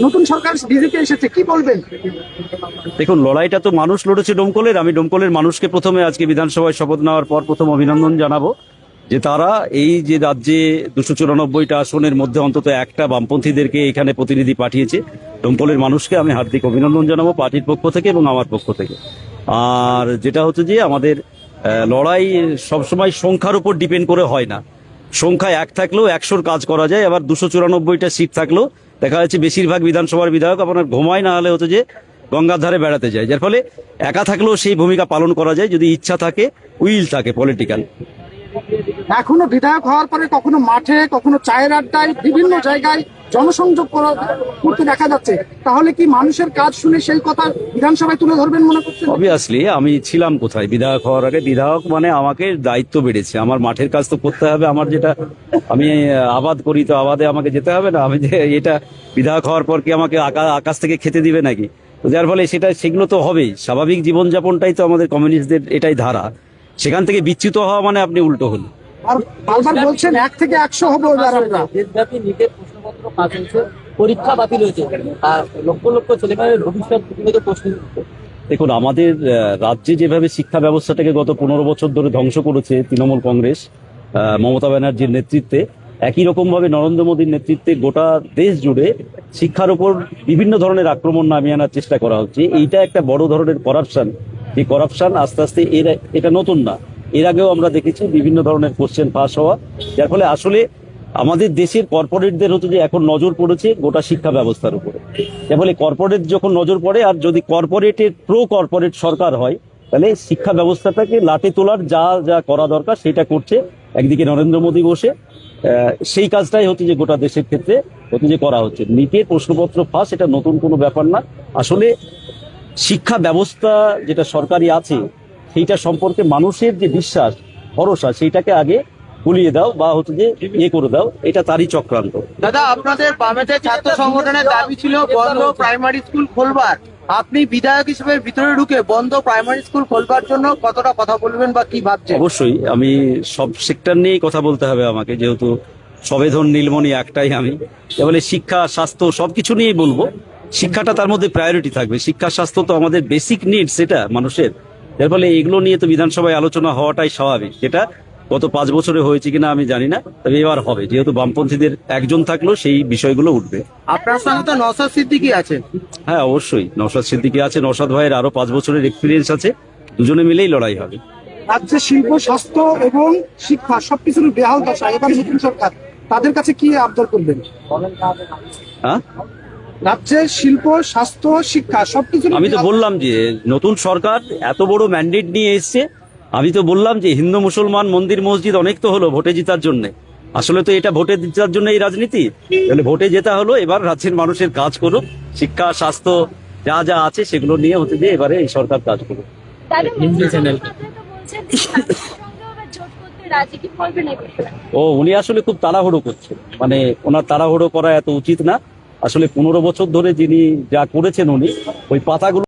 নতুন সরকার বিজেপি এসেছে, কি বলবেন? দেখুন, লড়াইটা তো মানুষ লড়েছে ডোমকলের। আমি ডোমকলের মানুষকে প্রথমে আজকে বিধানসভায় শপথ নেওয়ার পর প্রথম অভিনন্দন জানাবো যে তারা এই যে রাজ্যে 294টা আসনের মধ্যে অন্তত একটা বামপন্থীদেরকে এখানে প্রতিনিধি পাঠিয়েছে। ডোমকলের মানুষকে আমি হার্দিক অভিনন্দন জানাবো পার্টির পক্ষ থেকে এবং আমার পক্ষ থেকে। আর যেটা হচ্ছে যে আমাদের লড়াই সবসময় সংখ্যার উপর ডিপেন্ড করে হয় না। সংখ্যা এক থাকলেও 100র কাজ করা যায়, আবার 294টা সিট থাকলেও দেখা যাচ্ছে বেশিরভাগ বিধানসভার বিধায়ক আপনার ঘুমায়, না হলে হচ্ছে যে গঙ্গার ধারে বেড়াতে যায়, যার ফলে একা থাকলেও সেই ভূমিকা পালন করা যায় যদি ইচ্ছা থাকে, উইল থাকে পলিটিক্যাল। এখনো বিধায়ক হওয়ার পরে কখনো মাঠে, কখনো চায়ের আড্ডায়, বিভিন্ন জায়গায় জনসংযোগ করতে দেখা যাচ্ছে, তাহলে কি মানুষের কাজ শুনে সেই কথা বিধানসভায় তুলে ধরবেন মনে করছেন? অবভিয়াসলি আমি ছিলাম কোথায় বিধায়ক হওয়ার আগে? বিধায়ক মানে আমাকে দায়িত্ব বেড়েছে, আমার মাঠের কাজ তো করতে হবে। আমার যেটা আমি আবাদ করি, তো আবাদে আমাকে যেতে হবে না? আমি যে এটা বিধায়ক হওয়ার পর কি আমাকে আকাশ থেকে খেতে দিবে নাকি? তো যার ফলে সেগুলো তো হবেই। স্বাভাবিক জীবনযাপনটাই তো আমাদের কমিউনিস্টদের এটাই ধারা। সেখান থেকে বিচ্যুত হওয়া মানে আপনি উল্টো হন। আর বারবার বলছেন 1 থেকে 100 হবো এবার আমরা। দেশব্যাপী নিটের প্রশ্নপত্র ফাঁস হয়েছে, পরীক্ষা বাতিল হয়েছে, আর লক্ষ লক্ষ ছেলেমেয়ের ভবিষ্যৎ নিয়ে প্রশ্ন। দেখুন, আমাদের রাজ্যে যেভাবে শিক্ষা ব্যবস্থাটাকে গত 15 বছর ধরে ধ্বংস করেছে তৃণমূল কংগ্রেস মমতা ব্যানার্জির নেতৃত্বে, একই রকম ভাবে নরেন্দ্র মোদীর নেতৃত্বে গোটা দেশ জুড়ে শিক্ষার উপর বিভিন্ন ধরনের আক্রমণ নামিয়ে আনার চেষ্টা করা হচ্ছে। এইটা একটা বড় ধরনের করাপশন। এই করাপশন আস্তে আস্তে এটা নতুন না, এর আগেও আমরা দেখেছি বিভিন্ন ধরনের কোশ্চেন পাস হওয়া, যার ফলে আসলে আমাদের দেশের কর্পোরেটদের হচ্ছে যে এখন নজর পড়েছে গোটা শিক্ষা ব্যবস্থার উপরে। যার ফলে কর্পোরেট যখন নজর পড়ে, আর যদি কর্পোরেটের প্রো কর্পোরেট সরকার হয়, তাহলে শিক্ষা ব্যবস্থাটাকে লাটে তোলার যা যা করা দরকার সেটা করছে একদিকে নরেন্দ্র মোদী বসে। সেই কাজটাই হচ্ছে যে গোটা দেশের ক্ষেত্রে হচ্ছে যে করা হচ্ছে। নিটের প্রশ্নপত্র ফাঁস এটা নতুন কোনো ব্যাপার না। আসলে শিক্ষা ব্যবস্থা যেটা সরকারি আছে সেইটা সম্পর্কে মানুষের যে বিশ্বাস, ভরসা, সেইটাকে আগে গুলিয়ে দাও বা হচ্ছে যে করে দাও, এটা তারই চক্রান্ত। দাদা, আপনাদের বামেতে ছাত্র সংগঠনের দাবি ছিল বন্ধ প্রাইমারি স্কুল খোলবার। আপনি বিধায়ক হিসেবে ভিতরে ঢুকে বন্ধ প্রাইমারি স্কুল খোলবার জন্য কতটা কথা বলবেন বা কি ভাবছেন? অবশ্যই আমি সব সেক্টর নিয়েই কথা বলতে হবে আমাকে, যেহেতু সবেধন নীলমণি একটাই আমি। তাহলে শিক্ষা, স্বাস্থ্য সবকিছু নিয়েই বলবো। শিক্ষাটা তার মধ্যে প্রায়োরিটি থাকবে। শিক্ষা স্বাস্থ্য তো আমাদের বেসিক নিডস, এটা মানুষের। যার ফলে এগুলো নিয়ে তো বিধানসভায় আলোচনা হওয়াটাই স্বাভাবিক। সেটা গত 5 বছরে হয়েছে কিনা আমি জানি না, তবে এবার হবে, যেহেতু বামপন্থীদের একজন থাকলেও সেই বিষয়গুলো উঠবে। আপনার সঙ্গে তো নওশাদ সিদ্দিকী আছেন। হ্যাঁ, অবশ্যই নওশাদ সিদ্দিকী আছে। নওশাদ ভাইয়ের আরো 5 বছরের এক্সপিরিয়েন্স আছে, দুজনে মিলেই লড়াই হবে। রাজ্যে শিল্প, স্বাস্থ্য এবং শিক্ষা সবকিছুর বেহাল দশা, এবার নতুন সরকার তাদের কাছে কি আবদার করবেন? হ্যাঁ, রাজ্যে শিল্প, স্বাস্থ্য, শিক্ষা সবকিছু। আমি তো বললাম যে নতুন সরকার এত বড় ম্যান্ডেট নিয়ে এসছে। আমি তো বললাম যে হিন্দু মুসলমান মন্দির মসজিদ অনেক তো হলো ভোটে জেতার জন্য। আসলে তো এটা ভোটে জেতার জন্য এই রাজনীতি। তাহলে ভোটে জেতা হলো, এবার রাজ্যের মানুষের কাজ করুক। শিক্ষা, স্বাস্থ্য যা যা আছে সেগুলো নিয়ে হচ্ছে যে এবারে এই সরকার কাজ করুক। উনি আসলে খুব তাড়াহুড়ো করছেন, মানে ওনার তাড়াহুড়ো করা এত উচিত না। আসলে 15 বছর ধরে যিনি যা করেছেন, উনি ওই পাতাগুলো